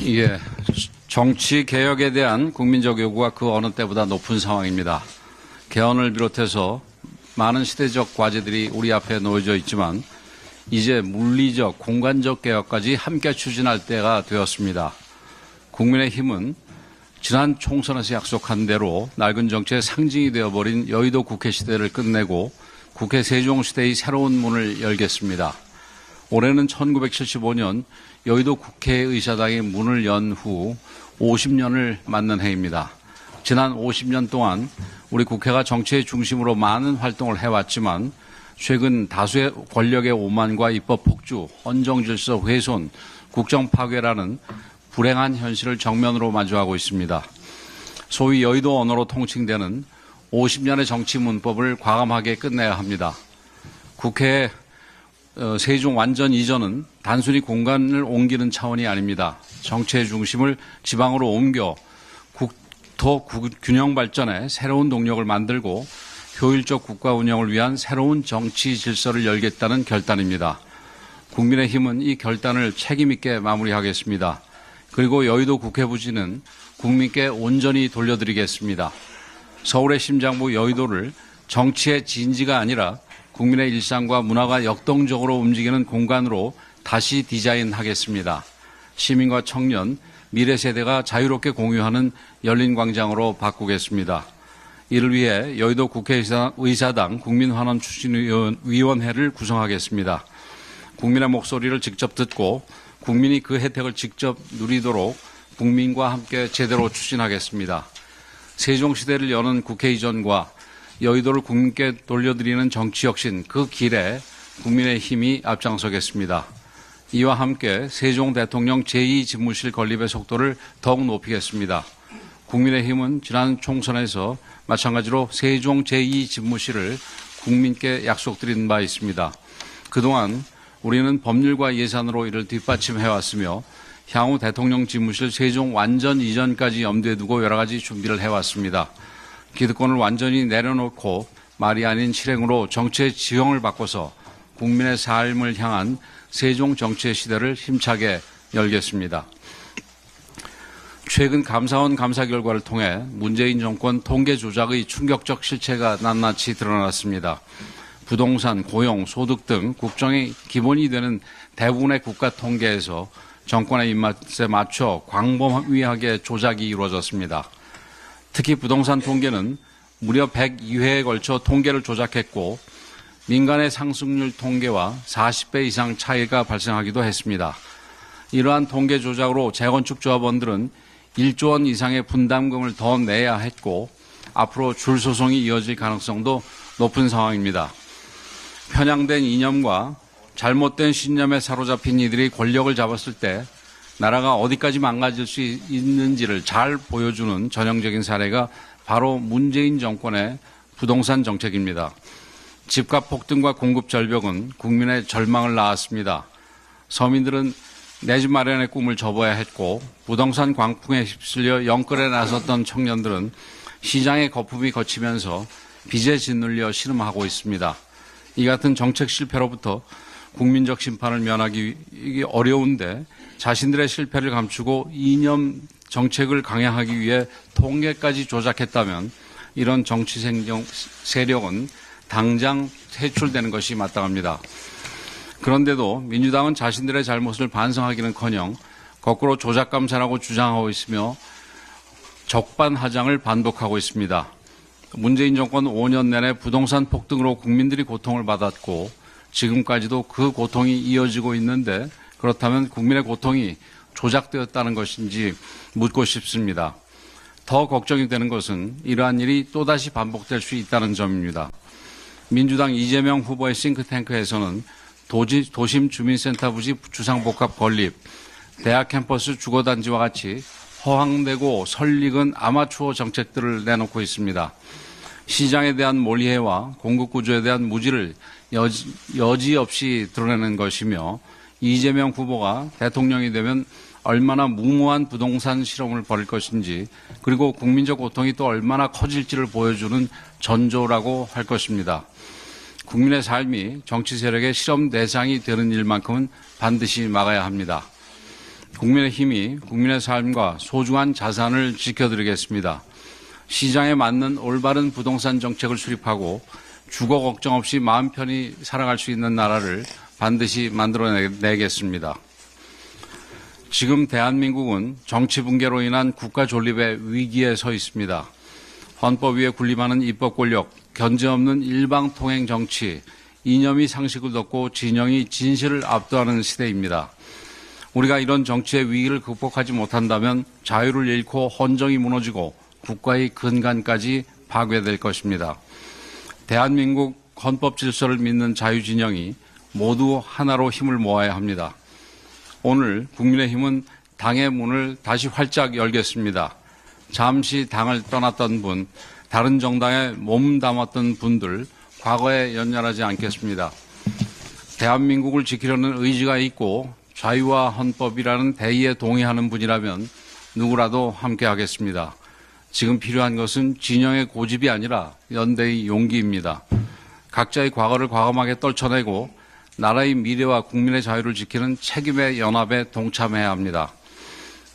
예, 정치 개혁에 대한 국민적 요구가 그 어느 때보다 높은 상황입니다. 개헌을 비롯해서 많은 시대적 과제들이 우리 앞에 놓여져 있지만 이제 물리적, 공간적 개혁까지 함께 추진할 때가 되었습니다. 국민의힘은 지난 총선에서 약속한 대로 낡은 정치의 상징이 되어버린 여의도 국회 시대를 끝내고 국회 세종시대의 새로운 문을 열겠습니다. 올해는 1975년 여의도 국회의사당이 문을 연 후 50년을 맞는 해입니다. 지난 50년 동안 우리 국회가 정치의 중심으로 많은 활동을 해왔지만 최근 다수의 권력의 오만과 입법 폭주, 헌정질서 훼손, 국정 파괴라는 불행한 현실을 정면으로 마주하고 있습니다. 소위 여의도 언어로 통칭되는 50년의 정치 문법을 과감하게 끝내야 합니다. 국회의 세종 완전 이전은 단순히 공간을 옮기는 차원이 아닙니다. 정치의 중심을 지방으로 옮겨 국토 균형 발전에 새로운 동력을 만들고 효율적 국가 운영을 위한 새로운 정치 질서를 열겠다는 결단입니다. 국민의힘은 이 결단을 책임 있게 마무리하겠습니다. 그리고 여의도 국회 부지는 국민께 온전히 돌려드리겠습니다. 서울의 심장부 여의도를 정치의 진지가 아니라 국민의 일상과 문화가 역동적으로 움직이는 공간으로 다시 디자인하겠습니다. 시민과 청년, 미래 세대가 자유롭게 공유하는 열린 광장으로 바꾸겠습니다. 이를 위해 여의도 국회의사당 국민환원 추진위원회를 구성하겠습니다. 국민의 목소리를 직접 듣고 국민이 그 혜택을 직접 누리도록 국민과 함께 제대로 추진하겠습니다. 세종시대를 여는 국회 이전과 여의도를 국민께 돌려드리는 정치혁신 그 길에 국민의힘이 앞장서겠습니다. 이와 함께 세종 대통령 제2집무실 건립의 속도를 더욱 높이겠습니다. 국민의힘은 지난 총선에서 마찬가지로 세종 제2집무실을 국민께 약속드린 바 있습니다. 그동안 우리는 법률과 예산으로 이를 뒷받침해왔으며 향후 대통령 집무실 세종 완전 이전까지 염두에 두고 여러 가지 준비를 해왔습니다. 기득권을 완전히 내려놓고 말이 아닌 실행으로 정치의 지형을 바꿔서 국민의 삶을 향한 세종 정치의 시대를 힘차게 열겠습니다. 최근 감사원 감사 결과를 통해 문재인 정권 통계 조작의 충격적 실체가 낱낱이 드러났습니다. 부동산, 고용, 소득 등 국정의 기본이 되는 대부분의 국가 통계에서 정권의 입맛에 맞춰 광범위하게 조작이 이루어졌습니다. 특히 부동산 통계는 무려 102회에 걸쳐 통계를 조작했고 민간의 상승률 통계와 40배 이상 차이가 발생하기도 했습니다. 이러한 통계 조작으로 재건축 조합원들은 1조 원 이상의 분담금을 더 내야 했고 앞으로 줄 소송이 이어질 가능성도 높은 상황입니다. 편향된 이념과 잘못된 신념에 사로잡힌 이들이 권력을 잡았을 때 나라가 어디까지 망가질 수 있는지를 잘 보여주는 전형적인 사례가 바로 문재인 정권의 부동산 정책입니다. 집값 폭등과 공급 절벽은 국민의 절망을 낳았습니다. 서민들은 내 집 마련의 꿈을 접어야 했고 부동산 광풍에 휩쓸려 영끌에 나섰던 청년들은 시장의 거품이 거치면서 빚에 짓눌려 신음하고 있습니다. 이 같은 정책 실패로부터 국민적 심판을 면하기 어려운데 자신들의 실패를 감추고 이념 정책을 강행하기 위해 통계까지 조작했다면 이런 정치 세력은 당장 퇴출되는 것이 마땅합니다. 그런데도 민주당은 자신들의 잘못을 반성하기는커녕 거꾸로 조작 감사라고 주장하고 있으며 적반하장을 반복하고 있습니다. 문재인 정권 5년 내내 부동산 폭등으로 국민들이 고통을 받았고 지금까지도 그 고통이 이어지고 있는데 그렇다면 국민의 고통이 조작되었다는 것인지 묻고 싶습니다. 더 걱정이 되는 것은 이러한 일이 또다시 반복될 수 있다는 점입니다. 민주당 이재명 후보의 싱크탱크에서는 도심 주민센터 부지 주상복합 건립, 대학 캠퍼스 주거단지와 같이 허황되고 설익은 아마추어 정책들을 내놓고 있습니다. 시장에 대한 몰이해와 공급 구조에 대한 무지를 여지없이 드러내는 것이며 이재명 후보가 대통령이 되면 얼마나 무모한 부동산 실험을 벌일 것인지 그리고 국민적 고통이 또 얼마나 커질지를 보여주는 전조라고 할 것입니다. 국민의 삶이 정치 세력의 실험 대상이 되는 일만큼은 반드시 막아야 합니다. 국민의힘이 국민의 삶과 소중한 자산을 지켜드리겠습니다. 시장에 맞는 올바른 부동산 정책을 수립하고 주거 걱정 없이 마음 편히 살아갈 수 있는 나라를 반드시 만들어내겠습니다. 지금 대한민국은 정치 붕괴로 인한 국가 존립의 위기에 서 있습니다. 헌법 위에 군림하는 입법 권력, 견제 없는 일방통행 정치, 이념이 상식을 덮고 진영이 진실을 압도하는 시대입니다. 우리가 이런 정치의 위기를 극복하지 못한다면 자유를 잃고 헌정이 무너지고 국가의 근간까지 파괴될 것입니다. 대한민국 헌법 질서를 믿는 자유진영이 모두 하나로 힘을 모아야 합니다. 오늘 국민의힘은 당의 문을 다시 활짝 열겠습니다. 잠시 당을 떠났던 분, 다른 정당에 몸담았던 분들, 과거에 연연하지 않겠습니다. 대한민국을 지키려는 의지가 있고 자유와 헌법이라는 대의에 동의하는 분이라면 누구라도 함께하겠습니다. 지금 필요한 것은 진영의 고집이 아니라 연대의 용기입니다. 각자의 과거를 과감하게 떨쳐내고 나라의 미래와 국민의 자유를 지키는 책임의 연합에 동참해야 합니다.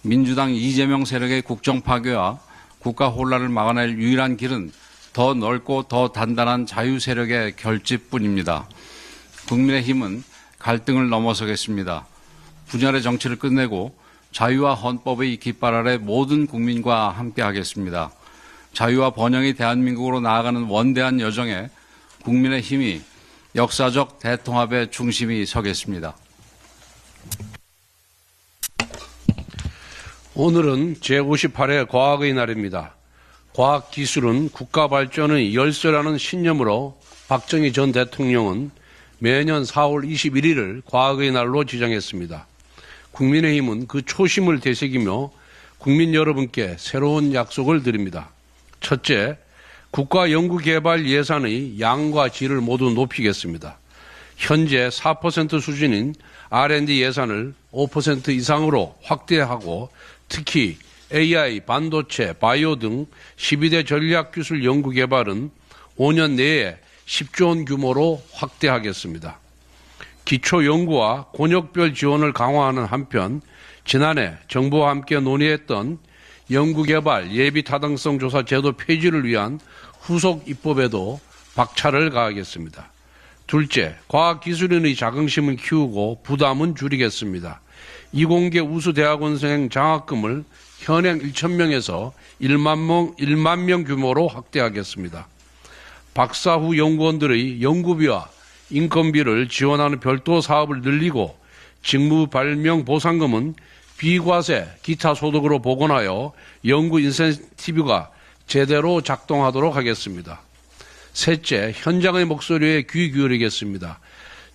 민주당 이재명 세력의 국정 파괴와 국가 혼란을 막아낼 유일한 길은 더 넓고 더 단단한 자유 세력의 결집뿐입니다. 국민의힘은 갈등을 넘어서겠습니다. 분열의 정치를 끝내고 자유와 헌법의 깃발 아래 모든 국민과 함께하겠습니다. 자유와 번영의 대한민국으로 나아가는 원대한 여정에 국민의힘이 역사적 대통합의 중심이 서겠습니다. 오늘은 제58회 과학의 날입니다. 과학기술은 국가 발전의 열쇠라는 신념으로 박정희 전 대통령은 매년 4월 21일을 과학의 날로 지정했습니다. 국민의힘은 그 초심을 되새기며 국민 여러분께 새로운 약속을 드립니다. 첫째, 국가 연구개발 예산의 양과 질을 모두 높이겠습니다. 현재 4% 수준인 R&D 예산을 5% 이상으로 확대하고 특히 AI, 반도체, 바이오 등 12대 전략기술 연구개발은 5년 내에 10조 원 규모로 확대하겠습니다. 기초연구와 권역별 지원을 강화하는 한편 지난해 정부와 함께 논의했던 연구개발 예비타당성 조사 제도 폐지를 위한 후속 입법에도 박차를 가하겠습니다. 둘째, 과학기술인의 자긍심을 키우고 부담은 줄이겠습니다. 이공계 우수대학원생 장학금을 현행 1,000명에서 1만 명 규모로 확대하겠습니다. 박사 후 연구원들의 연구비와 인건비를 지원하는 별도 사업을 늘리고 직무 발명 보상금은 비과세 기타 소득으로 복원하여 연구 인센티브가 제대로 작동하도록 하겠습니다. 셋째, 현장의 목소리에 귀 기울이겠습니다.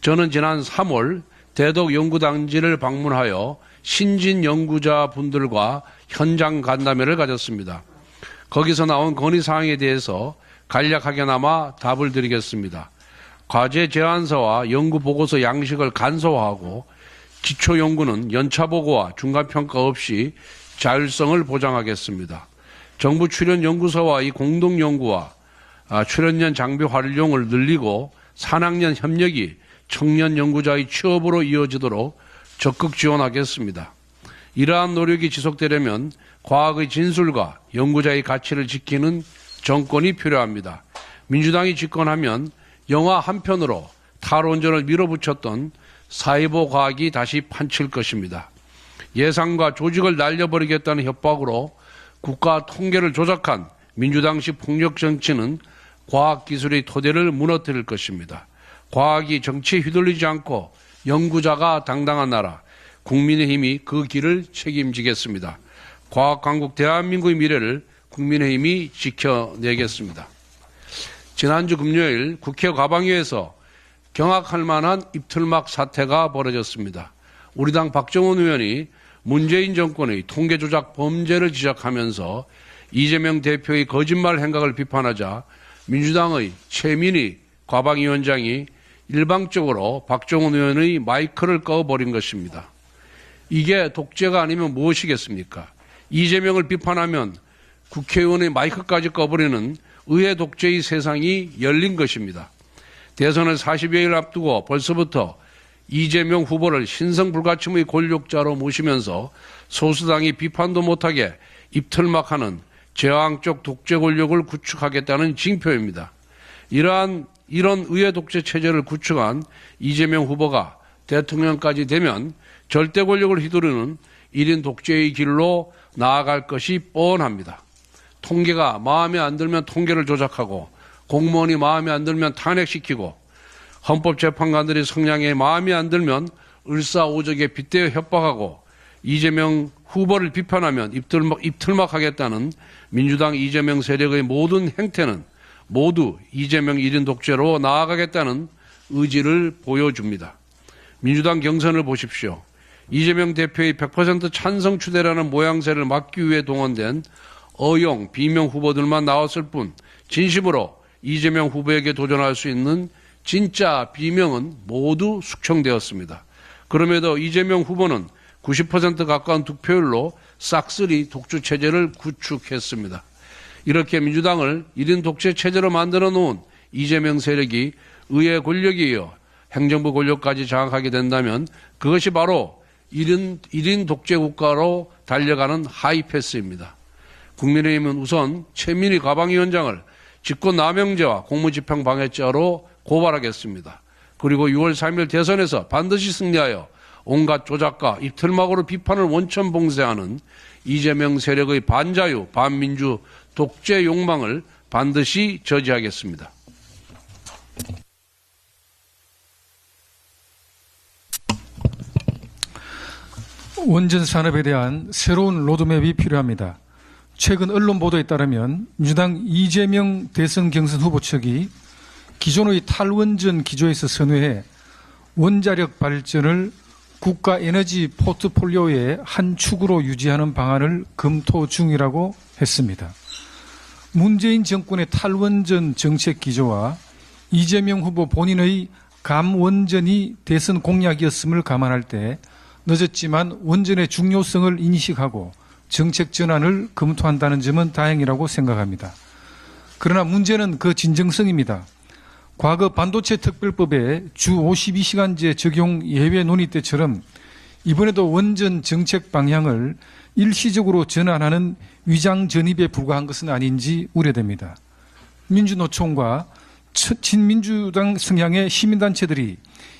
저는 지난 3월 대덕연구단지를 방문하여 신진 연구자 분들과 현장 간담회를 가졌습니다. 거기서 나온 건의사항에 대해서 간략하게나마 답을 드리겠습니다. 과제 제안서와 연구보고서 양식을 간소화하고 기초연구는 연차보고와 중간평가 없이 자율성을 보장하겠습니다. 정부 출연 연구소와의 공동연구와 출연연 장비 활용을 늘리고 산학년 협력이 청년 연구자의 취업으로 이어지도록 적극 지원하겠습니다. 이러한 노력이 지속되려면 과학의 진술과 연구자의 가치를 지키는 정권이 필요합니다. 민주당이 집권하면 영화 한 편으로 탈원전을 밀어붙였던 사이버 과학이 다시 판칠 것입니다. 예산과 조직을 날려버리겠다는 협박으로 국가 통계를 조작한 민주당식 폭력 정치는 과학기술의 토대를 무너뜨릴 것입니다. 과학이 정치에 휘둘리지 않고 연구자가 당당한 나라, 국민의힘이 그 길을 책임지겠습니다. 과학강국 대한민국의 미래를 국민의힘이 지켜내겠습니다. 지난주 금요일 국회 과방위에서 경악할 만한 입틀막 사태가 벌어졌습니다. 우리 당 박정원 의원이 문재인 정권의 통계 조작 범죄를 지적하면서 이재명 대표의 거짓말 행각을 비판하자 민주당의 최민희 과방위원장이 일방적으로 박정원 의원의 마이크를 꺼버린 것입니다. 이게 독재가 아니면 무엇이겠습니까? 이재명을 비판하면 국회의원의 마이크까지 꺼버리는 의회 독재의 세상이 열린 것입니다. 대선을 40여일 앞두고 벌써부터 이재명 후보를 신성불가침의 권력자로 모시면서 소수당이 비판도 못하게 입틀막하는 제왕적 독재 권력을 구축하겠다는 징표입니다. 이런 의회 독재 체제를 구축한 이재명 후보가 대통령까지 되면 절대 권력을 휘두르는 1인 독재의 길로 나아갈 것이 뻔합니다. 통계가 마음에 안 들면 통계를 조작하고 공무원이 마음에 안 들면 탄핵시키고 헌법재판관들이 성향에 마음에 안 들면 을사오적에 빗대어 협박하고 이재명 후보를 비판하면 입틀막하겠다는 민주당 이재명 세력의 모든 행태는 모두 이재명 1인 독재로 나아가겠다는 의지를 보여줍니다. 민주당 경선을 보십시오. 이재명 대표의 100% 찬성 추대라는 모양새를 막기 위해 동원된 어용, 비명 후보들만 나왔을 뿐 진심으로 이재명 후보에게 도전할 수 있는 진짜 비명은 모두 숙청되었습니다. 그럼에도 이재명 후보는 90% 가까운 득표율로 싹쓸이 독주체제를 구축했습니다. 이렇게 민주당을 1인 독재 체제로 만들어 놓은 이재명 세력이 의회 권력에 이어 행정부 권력까지 장악하게 된다면 그것이 바로 1인 독재 국가로 달려가는 하이패스입니다. 국민의힘은 우선 최민희 가방위원장을 직권남용죄와 공무집행방해죄로 고발하겠습니다. 그리고 6월 3일 대선에서 반드시 승리하여 온갖 조작과 입틀막으로 비판을 원천봉쇄하는 이재명 세력의 반자유, 반민주, 독재 욕망을 반드시 저지하겠습니다. 원전 산업에 대한 새로운 로드맵이 필요합니다. 최근 언론 보도에 따르면 민주당 이재명 대선 경선 후보 측이 기존의 탈원전 기조에서 선회해 원자력 발전을 국가 에너지 포트폴리오의 한 축으로 유지하는 방안을 검토 중이라고 했습니다. 문재인 정권의 탈원전 정책 기조와 이재명 후보 본인의 감원전이 대선 공약이었음을 감안할 때 늦었지만 원전의 중요성을 인식하고 정책 전환을 검토한다는 점은 다행이라고 생각합니다. 그러나 문제는 그 진정성입니다. 과거 반도체 특별법의 주 52시간제 적용 예외 논의 때처럼 이번에도 원전 정책 방향을 일시적으로 전환하는 위장 전입에 불과한 것은 아닌지 우려됩니다. 민주노총과 친민주당 성향의 시민단체들이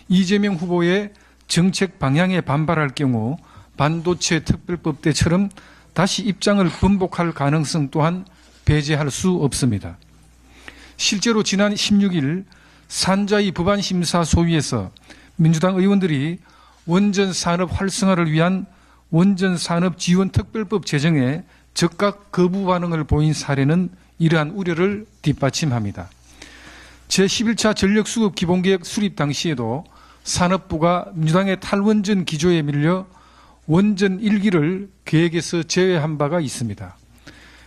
이재명 후보의 정책 방향에 반발할 경우 반도체 특별법 때처럼 다시 입장을 번복할 가능성 또한 배제할 수 없습니다. 실제로 지난 16일 산자위 법안심사소위에서 민주당 의원들이 원전 산업 활성화를 위한 원전 산업 지원 특별법 제정에 즉각 거부 반응을 보인 사례는 이러한 우려를 뒷받침합니다. 제11차 전력수급 기본계획 수립 당시에도 산업부가 민주당의 탈원전 기조에 밀려 원전 1기를 계획에서 제외한 바가 있습니다.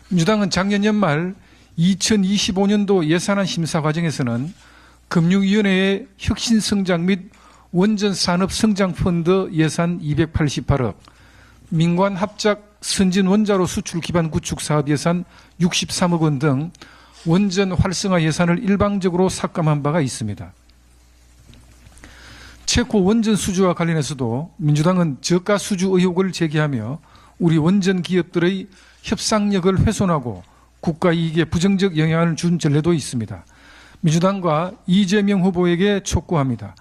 민주당은 작년 연말 2025년도 예산안 심사 과정에서는 금융위원회의 혁신성장 및 원전산업성장펀드 예산 288억, 민관 합작 선진원자로 수출 기반 구축 사업 예산 63억 원 등 원전 활성화 예산을 일방적으로 삭감한 바가 있습니다. 체코 원전 수주와 관련해서도 민주당은 저가 수주 의혹을 제기하며 우리 원전 기업들의 협상력을 훼손하고 국가 이익에 부정적 영향을 준 전례도 있습니다. 민주당과 이재명 후보에게 촉구합니다.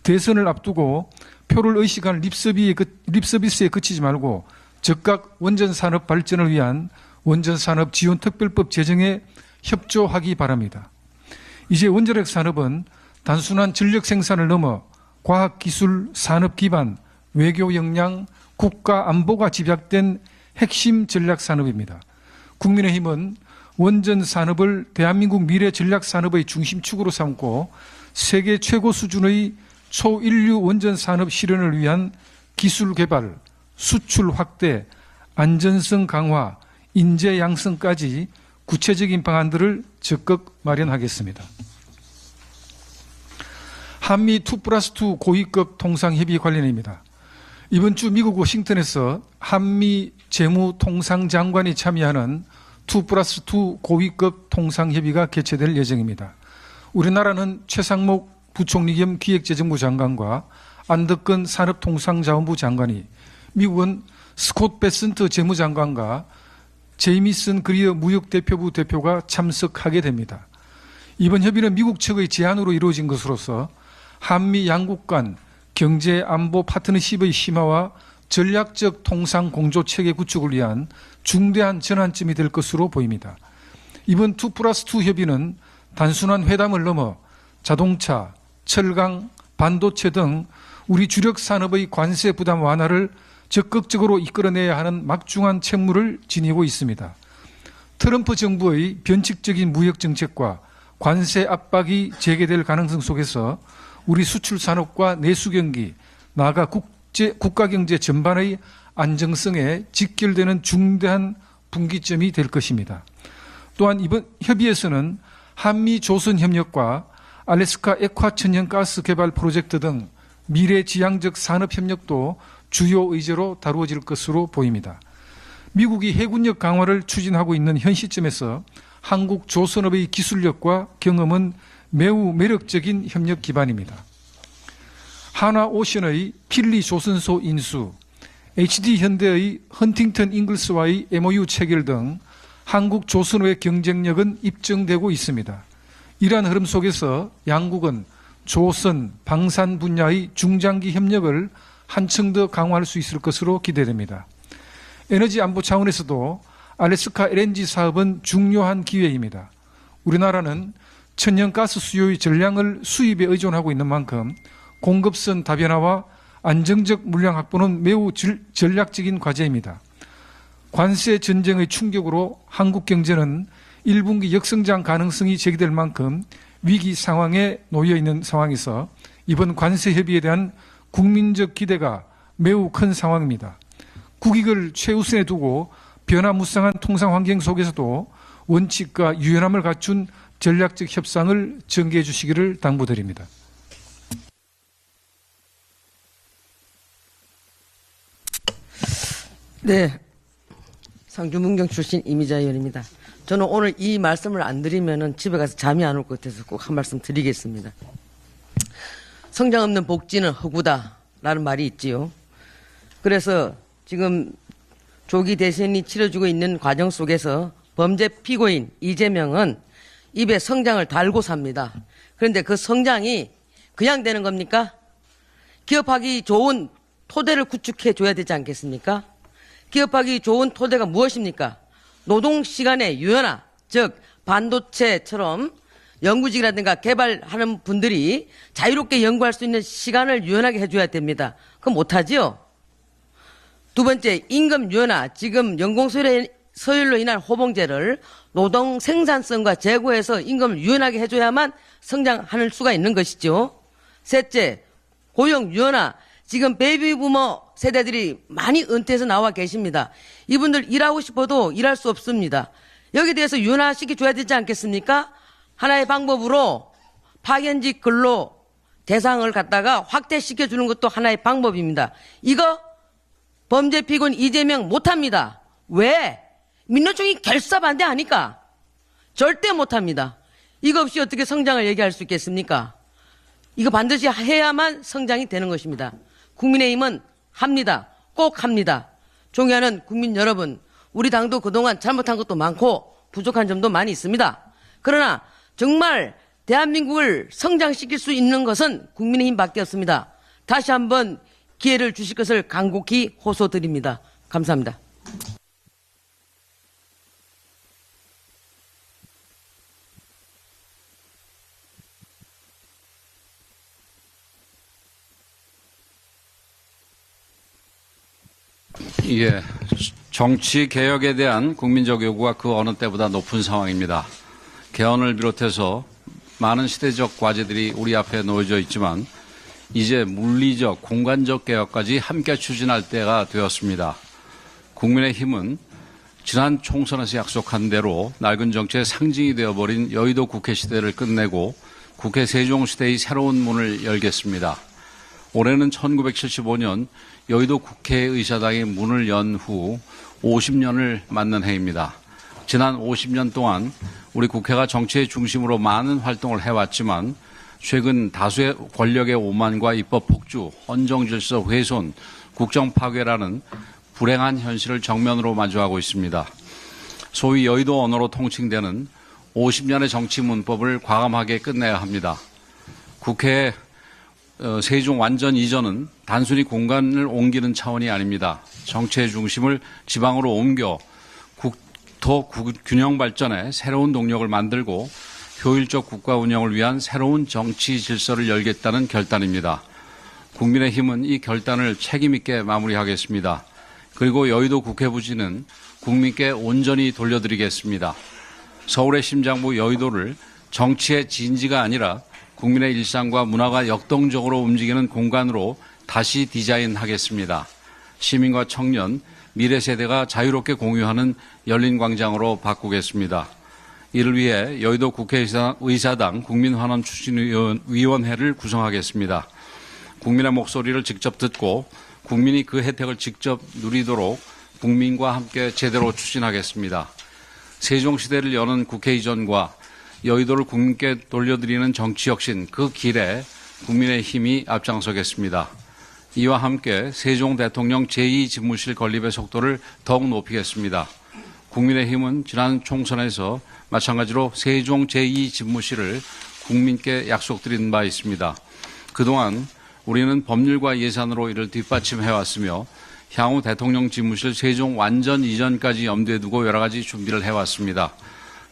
대선을 앞두고 표를 의식한 립서비스에 그치지 말고 즉각 원전산업 발전을 위한 원전산업 지원 특별법 제정에 협조하기 바랍니다. 이제 원자력 산업은 단순한 전력 생산을 넘어 과학기술, 산업 기반, 외교 역량, 국가 안보가 집약된 핵심 전략 산업입니다. 국민의힘은 원전 산업을 대한민국 미래 전략 산업의 중심축으로 삼고 세계 최고 수준의 초인류 원전 산업 실현을 위한 기술 개발, 수출 확대, 안전성 강화, 인재 양성까지 구체적인 방안들을 적극 마련하겠습니다. 한미 2+2 고위급 통상협의 관련입니다. 이번 주 미국 워싱턴에서 한미 재무통상장관이 참여하는 2+2 고위급 통상협의가 개최될 예정입니다. 우리나라는 최상목 부총리 겸 기획재정부 장관과 안덕건 산업통상자원부 장관이 미국은 스콧 베슨트 재무장관과 제이미슨 그리어 무역대표부 대표가 참석하게 됩니다. 이번 협의는 미국 측의 제안으로 이루어진 것으로서 한미 양국 간 경제 안보 파트너십의 심화와 전략적 통상 공조 체계 구축을 위한 중대한 전환점이 될 것으로 보입니다. 이번 2+2 협의는 단순한 회담을 넘어 자동차, 철강, 반도체 등 우리 주력 산업의 관세 부담 완화를 적극적으로 이끌어내야 하는 막중한 책무를 지니고 있습니다. 트럼프 정부의 변칙적인 무역 정책과 관세 압박이 재개될 가능성 속에서 우리 수출 산업과 내수 경기, 나아가 국가 경제 전반의 안정성에 직결되는 중대한 분기점이 될 것입니다. 또한 이번 협의에서는 한미 조선 협력과 알래스카 액화 천연가스 개발 프로젝트 등 미래지향적 산업 협력도 주요 의제로 다루어질 것으로 보입니다. 미국이 해군력 강화를 추진하고 있는 현 시점에서 한국 조선업의 기술력과 경험은 매우 매력적인 협력 기반입니다. 한화오션의 필리 조선소 인수, HD현대의 헌팅턴 잉글스와의 MOU 체결 등 한국 조선업의 경쟁력은 입증되고 있습니다. 이러한 흐름 속에서 양국은 조선, 방산 분야의 중장기 협력을 한층 더 강화할 수 있을 것으로 기대됩니다. 에너지 안보 차원에서도 알래스카 LNG 사업은 중요한 기회입니다. 우리나라는 천연가스 수요의 전량을 수입에 의존하고 있는 만큼 공급선 다변화와 안정적 물량 확보는 매우 전략적인 과제입니다. 관세 전쟁의 충격으로 한국 경제는 1분기 역성장 가능성이 제기될 만큼 위기 상황에 놓여 있는 상황에서 이번 관세 협의에 대한 국민적 기대가 매우 큰 상황입니다. 국익을 최우선에 두고 변화무쌍한 통상 환경 속에서도 원칙과 유연함을 갖춘 전략적 협상을 전개해 주시기를 당부드립니다. 네, 상주문경 출신 이미자 의원입니다. 저는 오늘 이 말씀을 안 드리면은 집에 가서 잠이 안 올 것 같아서 꼭 한 말씀 드리겠습니다. 성장 없는 복지는 허구다라는 말이 있지요. 그래서 지금 조기 대선이 치러지고 있는 과정 속에서 범죄 피고인 이재명은 입에 성장을 달고 삽니다. 그런데 그 성장이 그냥 되는 겁니까? 기업하기 좋은 토대를 구축해 줘야 되지 않겠습니까? 기업하기 좋은 토대가 무엇입니까? 노동시간의 유연화, 즉 반도체처럼 연구직이라든가 개발하는 분들이 자유롭게 연구할 수 있는 시간을 유연하게 해줘야 됩니다. 그럼 못하지요? 두 번째, 임금 유연화. 지금 연공서열로 인한 호봉제를 노동 생산성과 재고에서 임금을 유연하게 해줘야만 성장할 수가 있는 것이죠. 셋째, 고용 유연화. 지금 베이비부머 세대들이 많이 은퇴해서 나와 계십니다. 이분들 일하고 싶어도 일할 수 없습니다. 여기에 대해서 유연화시켜줘야 되지 않겠습니까? 하나의 방법으로 파견직 근로 대상을 갖다가 확대시켜주는 것도 하나의 방법입니다. 이거 범죄 피고인 이재명 못합니다. 왜? 민노총이 결사반대하니까. 절대 못합니다. 이거 없이 어떻게 성장을 얘기할 수 있겠습니까? 이거 반드시 해야만 성장이 되는 것입니다. 국민의힘은 합니다. 꼭 합니다. 존경하는 국민 여러분, 우리 당도 그동안 잘못한 것도 많고 부족한 점도 많이 있습니다. 그러나 정말 대한민국을 성장시킬 수 있는 것은 국민의힘밖에 없습니다. 다시 한번 기회를 주실 것을 간곡히 호소드립니다. 감사합니다. 예, 정치 개혁에 대한 국민적 요구가 그 어느 때보다 높은 상황입니다. 개헌을 비롯해서 많은 시대적 과제들이 우리 앞에 놓여져 있지만 이제 물리적, 공간적 개혁까지 함께 추진할 때가 되었습니다. 국민의힘은 지난 총선에서 약속한 대로 낡은 정치의 상징이 되어버린 여의도 국회 시대를 끝내고 국회 세종시대의 새로운 문을 열겠습니다. 올해는 1975년 여의도 국회의사당이 문을 연 후 50년을 맞는 해입니다. 지난 50년 동안 우리 국회가 정치의 중심으로 많은 활동을 해왔지만 최근 다수의 권력의 오만과 입법 폭주, 헌정 질서 훼손, 국정 파괴라는 불행한 현실을 정면으로 마주하고 있습니다. 소위 여의도 언어로 통칭되는 50년의 정치 문법을 과감하게 끝내야 합니다. 국회의 세종 완전 이전은 단순히 공간을 옮기는 차원이 아닙니다. 정치의 중심을 지방으로 옮겨 국토 균형 발전에 새로운 동력을 만들고 효율적 국가 운영을 위한 새로운 정치 질서를 열겠다는 결단입니다. 국민의힘은 이 결단을 책임 있게 마무리하겠습니다. 그리고 여의도 국회 부지는 국민께 온전히 돌려드리겠습니다. 서울의 심장부 여의도를 정치의 진지가 아니라 국민의 일상과 문화가 역동적으로 움직이는 공간으로 다시 디자인하겠습니다. 시민과 청년, 미래 세대가 자유롭게 공유하는 열린 광장으로 바꾸겠습니다. 이를 위해 여의도 국회의사당 국민환원 추진위원회를 구성하겠습니다. 국민의 목소리를 직접 듣고 국민이 그 혜택을 직접 누리도록 국민과 함께 제대로 추진하겠습니다. 세종시대를 여는 국회 이전과 여의도를 국민께 돌려드리는 정치혁신 그 길에 국민의힘이 앞장서겠습니다. 이와 함께 세종 대통령 제2집무실 건립의 속도를 더욱 높이겠습니다. 국민의힘은 지난 총선에서 마찬가지로 세종 제2집무실을 국민께 약속드린 바 있습니다. 그동안 우리는 법률과 예산으로 이를 뒷받침해왔으며 향후 대통령 집무실 세종 완전 이전까지 염두에 두고 여러 가지 준비를 해왔습니다.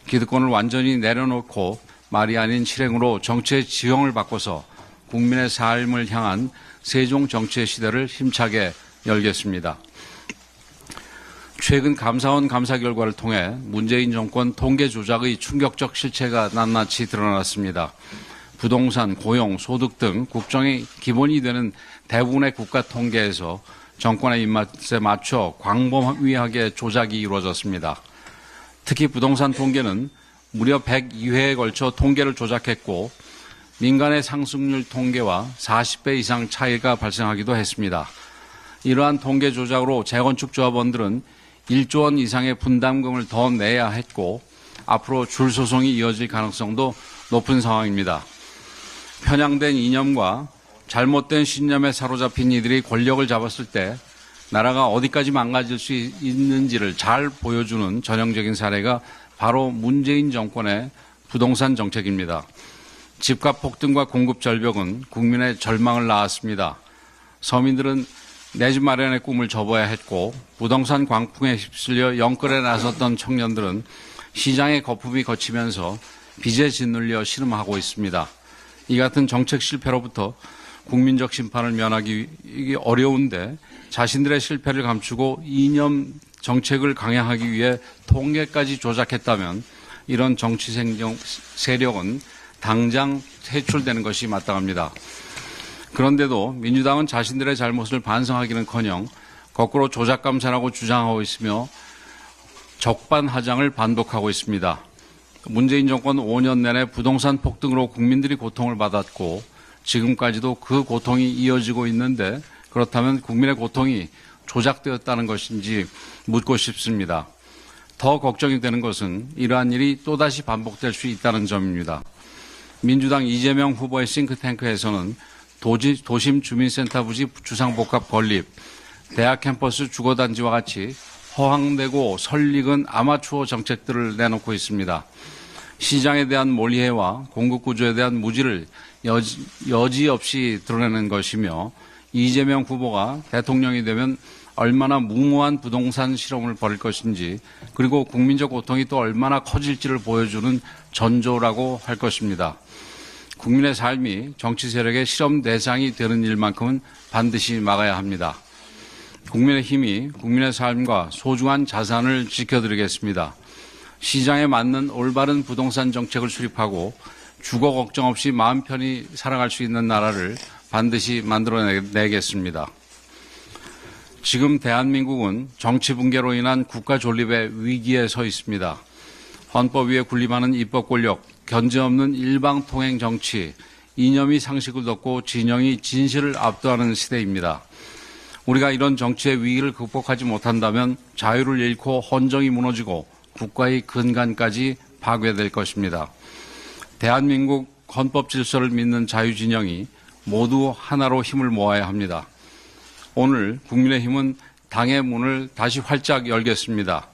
기득권을 완전히 내려놓고 말이 아닌 실행으로 정치의 지형을 바꿔서 국민의 삶을 향한 세종 정치의 시대를 힘차게 열겠습니다. 최근 감사원 감사 결과를 통해 문재인 정권 통계 조작의 충격적 실체가 낱낱이 드러났습니다. 부동산, 고용, 소득 등 국정의 기본이 되는 대부분의 국가 통계에서 정권의 입맛에 맞춰 광범위하게 조작이 이루어졌습니다. 특히 부동산 통계는 무려 102회에 걸쳐 통계를 조작했고 민간의 상승률 통계와 40배 이상 차이가 발생하기도 했습니다. 이러한 통계 조작으로 재건축 조합원들은 1조 원 이상의 분담금을 더 내야 했고 앞으로 줄 소송이 이어질 가능성도 높은 상황입니다. 편향된 이념과 잘못된 신념에 사로잡힌 이들이 권력을 잡았을 때 나라가 어디까지 망가질 수 있는지를 잘 보여주는 전형적인 사례가 바로 문재인 정권의 부동산 정책입니다. 집값 폭등과 공급 절벽은 국민의 절망을 낳았습니다. 서민들은 내 집 마련의 꿈을 접어야 했고 부동산 광풍에 휩쓸려 영끌에 나섰던 청년들은 시장의 거품이 거치면서 빚에 짓눌려 신음하고 있습니다. 이 같은 정책 실패로부터 국민적 심판을 면하기 어려운데 자신들의 실패를 감추고 이념 정책을 강행하기 위해 통계까지 조작했다면 이런 정치 세력은 당장 퇴출되는 것이 마땅합니다. 그런데도 민주당은 자신들의 잘못을 반성하기는커녕 거꾸로 조작 감사라고 주장하고 있으며 적반하장을 반복하고 있습니다. 문재인 정권 5년 내내 부동산 폭등으로 국민들이 고통을 받았고 지금까지도 그 고통이 이어지고 있는데 그렇다면 국민의 고통이 조작되었다는 것인지 묻고 싶습니다. 더 걱정이 되는 것은 이러한 일이 또다시 반복될 수 있다는 점입니다. 민주당 이재명 후보의 싱크탱크에서는 도심 주민센터 부지 주상복합 건립, 대학 캠퍼스 주거단지와 같이 허황되고 설익은 아마추어 정책들을 내놓고 있습니다. 시장에 대한 몰이해와 공급 구조에 대한 무지를 여지없이 드러내는 것이며 이재명 후보가 대통령이 되면 얼마나 무모한 부동산 실험을 벌일 것인지 그리고 국민적 고통이 또 얼마나 커질지를 보여주는 전조라고 할 것입니다. 국민의 삶이 정치 세력의 실험 대상이 되는 일만큼은 반드시 막아야 합니다. 국민의힘이 국민의 삶과 소중한 자산을 지켜드리겠습니다. 시장에 맞는 올바른 부동산 정책을 수립하고 주거 걱정 없이 마음 편히 살아갈 수 있는 나라를 반드시 만들어내겠습니다. 지금 대한민국은 정치 붕괴로 인한 국가 존립의 위기에 서 있습니다. 헌법 위에 군림하는 입법 권력, 견제 없는 일방통행 정치, 이념이 상식을 덮고 진영이 진실을 압도하는 시대입니다. 우리가 이런 정치의 위기를 극복하지 못한다면 자유를 잃고 헌정이 무너지고 국가의 근간까지 파괴될 것입니다. 대한민국 헌법 질서를 믿는 자유진영이 모두 하나로 힘을 모아야 합니다. 오늘 국민의힘은 당의 문을 다시 활짝 열겠습니다.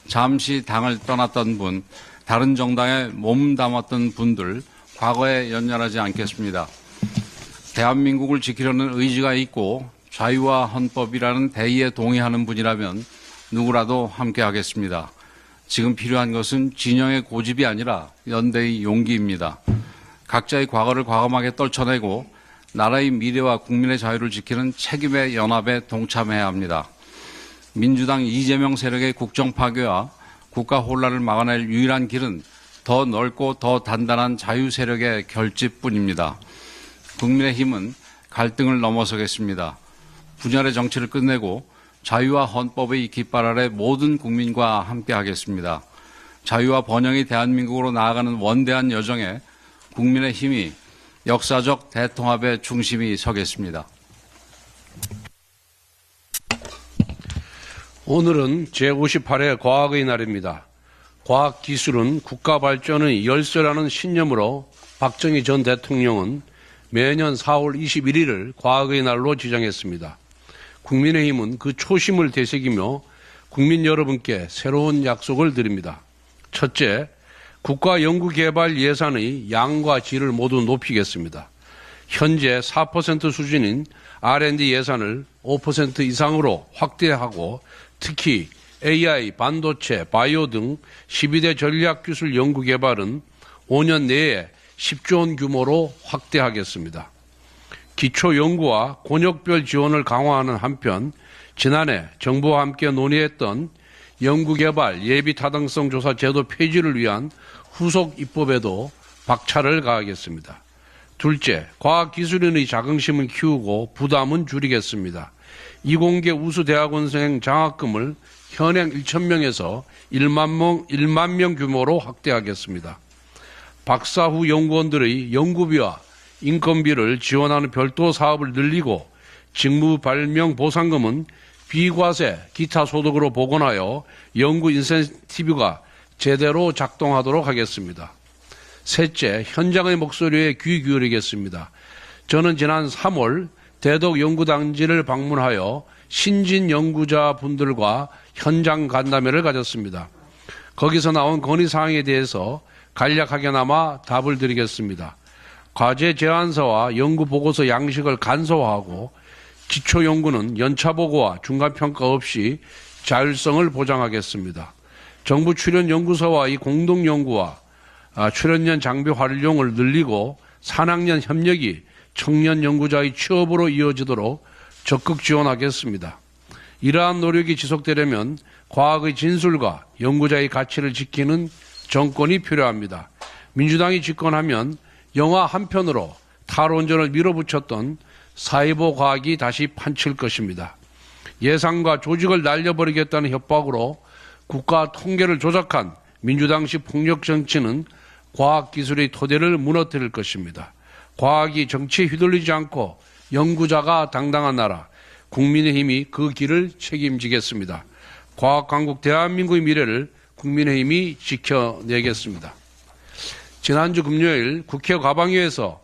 잠시 당을 떠났던 분, 다른 정당에 몸담았던 분들 과거에 연연하지 않겠습니다. 대한민국을 지키려는 의지가 있고 자유와 헌법이라는 대의에 동의하는 분이라면 누구라도 함께하겠습니다. 지금 필요한 것은 진영의 고집이 아니라 연대의 용기입니다. 각자의 과거를 과감하게 떨쳐내고 나라의 미래와 국민의 자유를 지키는 책임의 연합에 동참해야 합니다. 민주당 이재명 세력의 국정 파괴와 국가 혼란을 막아낼 유일한 길은 더 넓고 더 단단한 자유 세력의 결집뿐입니다. 국민의힘은 갈등을 넘어서겠습니다. 분열의 정치를 끝내고 자유와 헌법의 깃발 아래 모든 국민과 함께하겠습니다. 자유와 번영의 대한민국으로 나아가는 원대한 여정에 국민의힘이 역사적 대통합의 중심이 서겠습니다. 오늘은 제58회 과학의 날입니다. 과학기술은 국가 발전의 열쇠라는 신념으로 박정희 전 대통령은 매년 4월 21일을 과학의 날로 지정했습니다. 국민의힘은 그 초심을 되새기며 국민 여러분께 새로운 약속을 드립니다. 첫째, 국가 연구개발 예산의 양과 질을 모두 높이겠습니다. 현재 4% 수준인 R&D 예산을 5% 이상으로 확대하고 특히 AI, 반도체, 바이오 등 12대 전략기술 연구개발은 5년 내에 10조 원 규모로 확대하겠습니다. 기초연구와 권역별 지원을 강화하는 한편 지난해 정부와 함께 논의했던 연구개발 예비타당성 조사 제도 폐지를 위한 후속 입법에도 박차를 가하겠습니다. 둘째, 과학기술인의 자긍심을 키우고 부담은 줄이겠습니다. 이공계 우수대학원생 장학금을 현행 1,000명에서 1만 명 규모로 확대하겠습니다. 박사 후 연구원들의 연구비와 인건비를 지원하는 별도 사업을 늘리고 직무 발명 보상금은 비과세 기타 소득으로 복원하여 연구 인센티브가 제대로 작동하도록 하겠습니다. 셋째, 현장의 목소리에 귀 기울이겠습니다. 저는 지난 3월 대덕 연구단지를 방문하여 신진 연구자분들과 현장 간담회를 가졌습니다. 거기서 나온 건의사항에 대해서 간략하게나마 답을 드리겠습니다. 과제 제안서와 연구보고서 양식을 간소화하고 기초연구는 연차보고와 중간평가 없이 자율성을 보장하겠습니다. 정부 출연 연구소와의 공동연구와 출연연 장비 활용을 늘리고 산학년 협력이 청년 연구자의 취업으로 이어지도록 적극 지원하겠습니다. 이러한 노력이 지속되려면 과학의 진술과 연구자의 가치를 지키는 정권이 필요합니다. 민주당이 집권하면 영화 한 편으로 탈원전을 밀어붙였던 사이버 과학이 다시 판칠 것입니다. 예산과 조직을 날려버리겠다는 협박으로 국가 통계를 조작한 민주당식 폭력 정치는 과학기술의 토대를 무너뜨릴 것입니다. 과학이 정치에 휘둘리지 않고 연구자가 당당한 나라, 국민의힘이 그 길을 책임지겠습니다. 과학강국 대한민국의 미래를 국민의힘이 지켜내겠습니다. 지난주 금요일 국회 과방위에서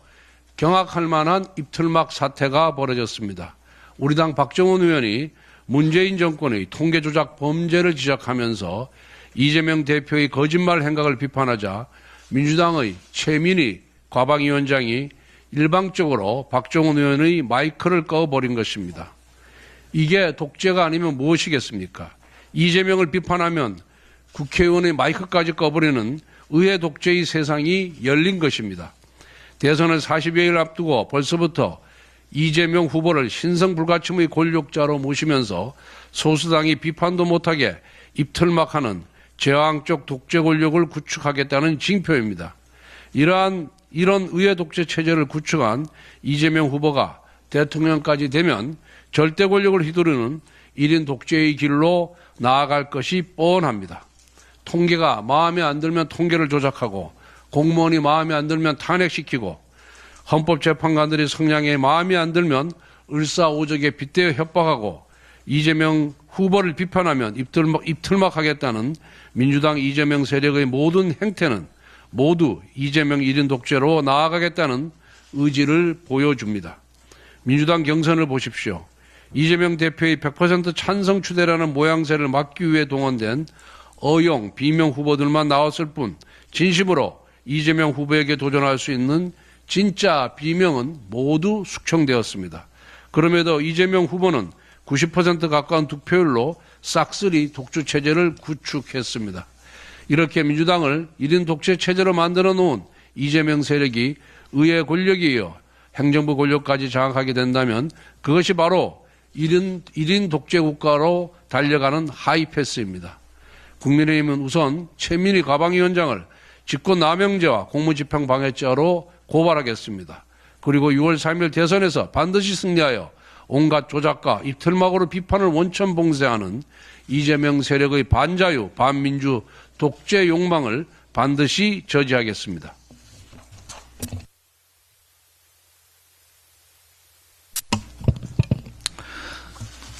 경악할 만한 입틀막 사태가 벌어졌습니다. 우리 당 박정원 의원이 문재인 정권의 통계 조작 범죄를 지적하면서 이재명 대표의 거짓말 행각을 비판하자 민주당의 최민희 과방위원장이 일방적으로 박정원 의원의 마이크를 꺼버린 것입니다. 이게 독재가 아니면 무엇이겠습니까? 이재명을 비판하면 국회의원의 마이크까지 꺼버리는 의회 독재의 세상이 열린 것입니다. 대선을 40여일 앞두고 벌써부터 이재명 후보를 신성불가침의 권력자로 모시면서 소수당이 비판도 못하게 입틀막하는 제왕적 독재 권력을 구축하겠다는 징표입니다. 이런 의회 독재 체제를 구축한 이재명 후보가 대통령까지 되면 절대 권력을 휘두르는 1인 독재의 길로 나아갈 것이 뻔합니다. 통계가 마음에 안 들면 통계를 조작하고 공무원이 마음에 안 들면 탄핵시키고 헌법재판관들이 성향에 마음에 안 들면 을사오적에 빗대어 협박하고 이재명 후보를 비판하면 입틀막하겠다는 민주당 이재명 세력의 모든 행태는 모두 이재명 1인 독재로 나아가겠다는 의지를 보여줍니다. 민주당 경선을 보십시오. 이재명 대표의 100% 찬성 추대라는 모양새를 막기 위해 동원된 어용, 비명 후보들만 나왔을 뿐 진심으로 이재명 후보에게 도전할 수 있는 진짜 비명은 모두 숙청되었습니다. 그럼에도 이재명 후보는 90% 가까운 득표율로 싹쓸이 독주 체제를 구축했습니다. 이렇게 민주당을 1인 독재 체제로 만들어 놓은 이재명 세력이 의회 권력에 이어 행정부 권력까지 장악하게 된다면 그것이 바로 1인 독재 국가로 달려가는 하이패스입니다. 국민의힘은 우선 최민희 가방위원장을 직권남용죄와 공무집행방해죄로 고발하겠습니다. 그리고 6월 3일 대선에서 반드시 승리하여 온갖 조작과 입틀막으로 비판을 원천봉쇄하는 이재명 세력의 반자유, 반민주, 독재 욕망을 반드시 저지하겠습니다.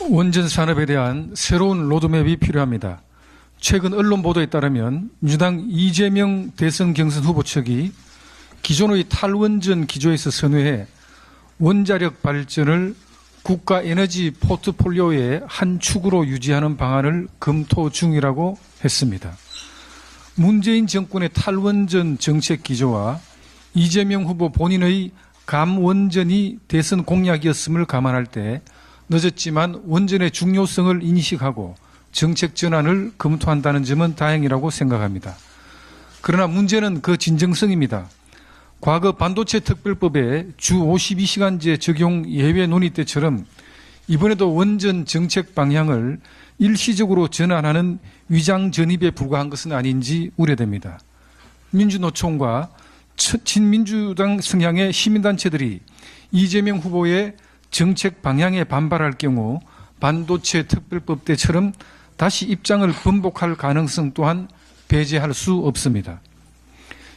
원전 산업에 대한 새로운 로드맵이 필요합니다. 최근 언론 보도에 따르면 민주당 이재명 대선 경선 후보 측이 기존의 탈원전 기조에서 선회해 원자력 발전을 국가 에너지 포트폴리오의 한 축으로 유지하는 방안을 검토 중이라고 했습니다. 문재인 정권의 탈원전 정책 기조와 이재명 후보 본인의 감원전이 대선 공약이었음을 감안할 때 늦었지만 원전의 중요성을 인식하고 정책 전환을 검토한다는 점은 다행이라고 생각합니다. 그러나 문제는 그 진정성입니다. 과거 반도체 특별법의 주 52시간제 적용 예외 논의 때처럼 이번에도 원전 정책 방향을 일시적으로 전환하는 위장 전입에 불과한 것은 아닌지 우려됩니다. 민주노총과 친민주당 성향의 시민단체들이 이재명 후보의 정책 방향에 반발할 경우 반도체 특별법 때처럼 다시 입장을 번복할 가능성 또한 배제할 수 없습니다.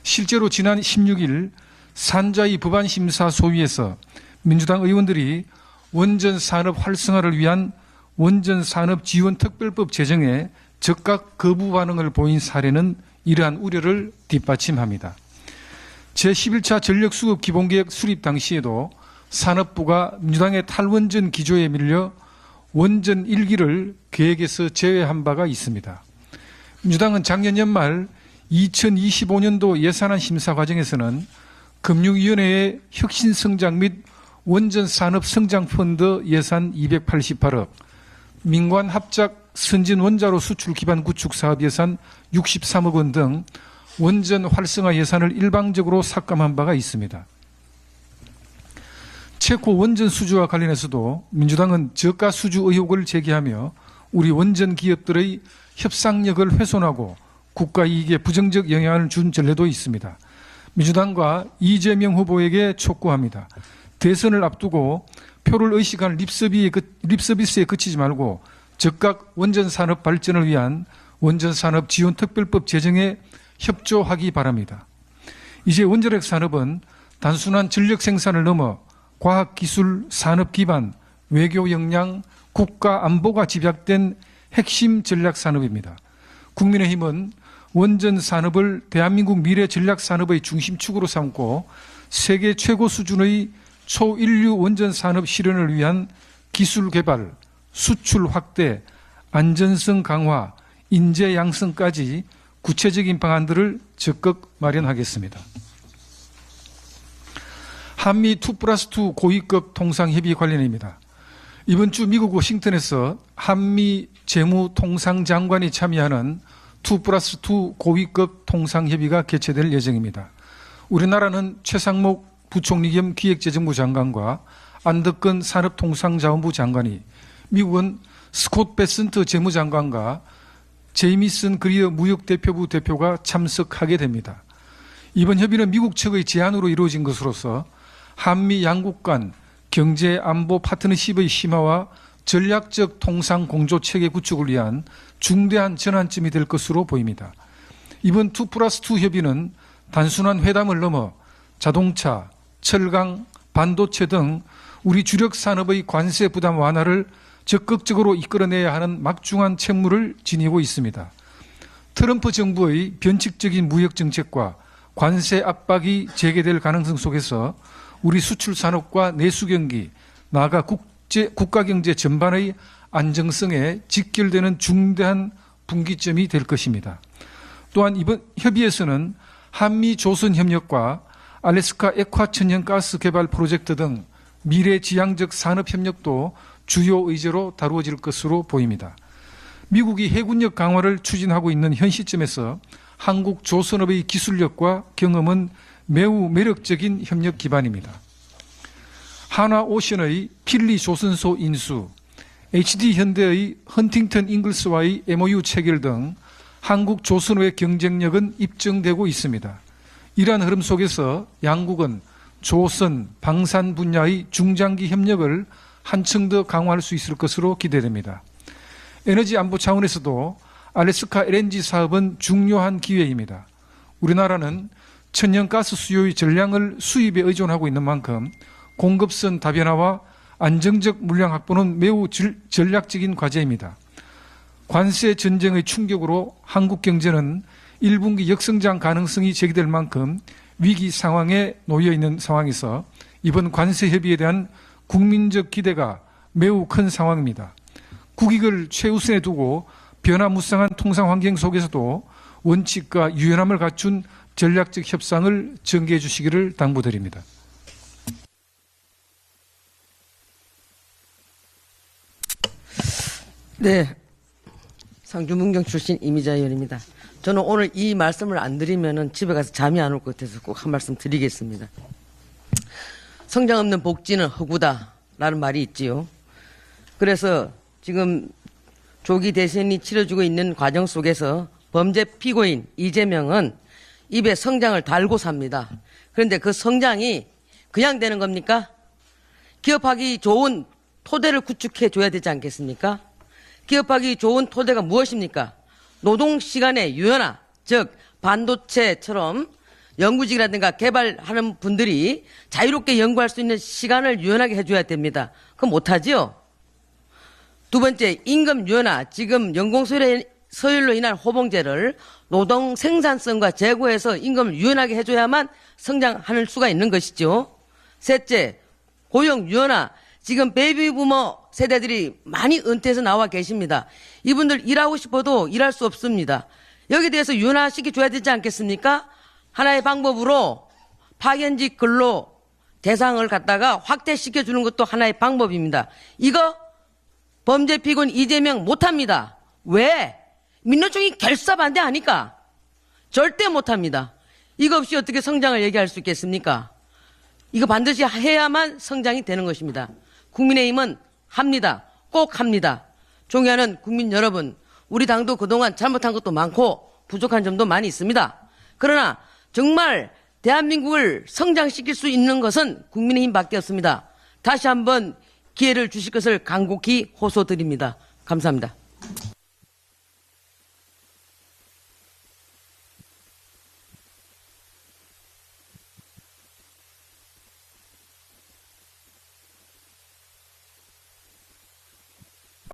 실제로 지난 16일 산자위 법안심사 소위에서 민주당 의원들이 원전 산업 활성화를 위한 원전 산업 지원 특별법 제정에 즉각 거부 반응을 보인 사례는 이러한 우려를 뒷받침합니다. 제11차 전력수급 기본계획 수립 당시에도 산업부가 민주당의 탈원전 기조에 밀려 원전 1기를 계획에서 제외한 바가 있습니다. 민주당은 작년 연말 2025년도 예산안 심사 과정에서는 금융위원회의 혁신성장 및 원전산업성장펀드 예산 288억, 민관합작 선진원자로 수출 기반 구축 사업 예산 63억 원 등 원전 활성화 예산을 일방적으로 삭감한 바가 있습니다. 체코 원전 수주와 관련해서도 민주당은 저가 수주 의혹을 제기하며 우리 원전 기업들의 협상력을 훼손하고 국가 이익에 부정적 영향을 준 전례도 있습니다. 민주당과 이재명 후보에게 촉구합니다. 대선을 앞두고 표를 의식한 립서비스에 그치지 말고 즉각 원전산업 발전을 위한 원전산업 지원특별법 제정에 협조하기 바랍니다. 이제 원자력 산업은 단순한 전력 생산을 넘어 과학기술, 산업 기반, 외교 역량, 국가 안보가 집약된 핵심 전략 산업입니다. 국민의힘은 원전 산업을 대한민국 미래 전략 산업의 중심축으로 삼고 세계 최고 수준의 초인류 원전 산업 실현을 위한 기술 개발, 수출 확대, 안전성 강화, 인재 양성까지 구체적인 방안들을 적극 마련하겠습니다. 한미 2+2 고위급 통상협의 관련입니다. 이번 주 미국 워싱턴에서 한미 재무통상장관이 참여하는 2+2 고위급 통상협의가 개최될 예정입니다. 우리나라는 최상목 부총리 겸 기획재정부 장관과 안덕근 산업통상자원부 장관이, 미국은 스콧 베슨트 재무장관과 제이미슨 그리어 무역대표부 대표가 참석하게 됩니다. 이번 협의는 미국 측의 제안으로 이루어진 것으로서 한미 양국 간 경제 안보 파트너십의 심화와 전략적 통상 공조 체계 구축을 위한 중대한 전환점이 될 것으로 보입니다. 이번 2+2 협의는 단순한 회담을 넘어 자동차, 철강, 반도체 등 우리 주력 산업의 관세 부담 완화를 적극적으로 이끌어내야 하는 막중한 책무를 지니고 있습니다. 트럼프 정부의 변칙적인 무역 정책과 관세 압박이 재개될 가능성 속에서 우리 수출 산업과 내수 경기, 나아가 국가 경제 전반의 안정성에 직결되는 중대한 분기점이 될 것입니다. 또한 이번 협의에서는 한미 조선 협력과 알래스카 액화 천연가스 개발 프로젝트 등 미래지향적 산업 협력도 주요 의제로 다루어질 것으로 보입니다. 미국이 해군력 강화를 추진하고 있는 현 시점에서 한국 조선업의 기술력과 경험은 매우 매력적인 협력 기반입니다. 한화오션의 필리 조선소 인수, HD현대의 헌팅턴 잉글스와의 MOU 체결 등 한국 조선업의 경쟁력은 입증되고 있습니다. 이러한 흐름 속에서 양국은 조선, 방산 분야의 중장기 협력을 한층 더 강화할 수 있을 것으로 기대됩니다. 에너지 안보 차원에서도 알래스카 LNG 사업은 중요한 기회입니다. 우리나라는 천연가스 수요의 전량을 수입에 의존하고 있는 만큼 공급선 다변화와 안정적 물량 확보는 매우 전략적인 과제입니다. 관세 전쟁의 충격으로 한국 경제는 1분기 역성장 가능성이 제기될 만큼 위기 상황에 놓여 있는 상황에서 이번 관세 협의에 대한 국민적 기대가 매우 큰 상황입니다. 국익을 최우선에 두고 변화무쌍한 통상 환경 속에서도 원칙과 유연함을 갖춘 전략적 협상을 전개해 주시기를 당부드립니다. 네, 상주문경 출신 이미자 의원입니다. 저는 오늘 이 말씀을 안 드리면은 집에 가서 잠이 안 올 것 같아서 꼭 한 말씀 드리겠습니다. 성장 없는 복지는 허구다라는 말이 있지요. 그래서 지금 조기 대선이 치러지고 있는 과정 속에서 범죄 피고인 이재명은 입에 성장을 달고 삽니다. 그런데 그 성장이 그냥 되는 겁니까? 기업하기 좋은 토대를 구축해 줘야 되지 않겠습니까? 기업하기 좋은 토대가 무엇입니까? 노동시간의 유연화, 즉 반도체처럼 연구직이라든가 개발하는 분들이 자유롭게 연구할 수 있는 시간을 유연하게 해줘야 됩니다. 그럼 못하지요? 두 번째, 임금 유연화. 지금 연공서열로 인한 호봉제를 노동 생산성과 재고에서 임금을 유연하게 해줘야만 성장할 수가 있는 것이죠. 셋째, 고용 유연화. 지금 베이비부머 세대들이 많이 은퇴해서 나와 계십니다. 이분들 일하고 싶어도 일할 수 없습니다. 여기에 대해서 유연화시켜줘야 되지 않겠습니까? 하나의 방법으로 파견직 근로 대상을 갖다가 확대시켜주는 것도 하나의 방법입니다. 이거 범죄 피고인 이재명 못합니다. 왜? 민노총이 결사반대하니까. 절대 못합니다. 이거 없이 어떻게 성장을 얘기할 수 있겠습니까? 이거 반드시 해야만 성장이 되는 것입니다. 국민의힘은 합니다. 꼭 합니다. 존경하는 국민 여러분, 우리 당도 그동안 잘못한 것도 많고 부족한 점도 많이 있습니다. 그러나 정말 대한민국을 성장시킬 수 있는 것은 국민의힘밖에 없습니다. 다시 한번 기회를 주실 것을 간곡히 호소드립니다. 감사합니다.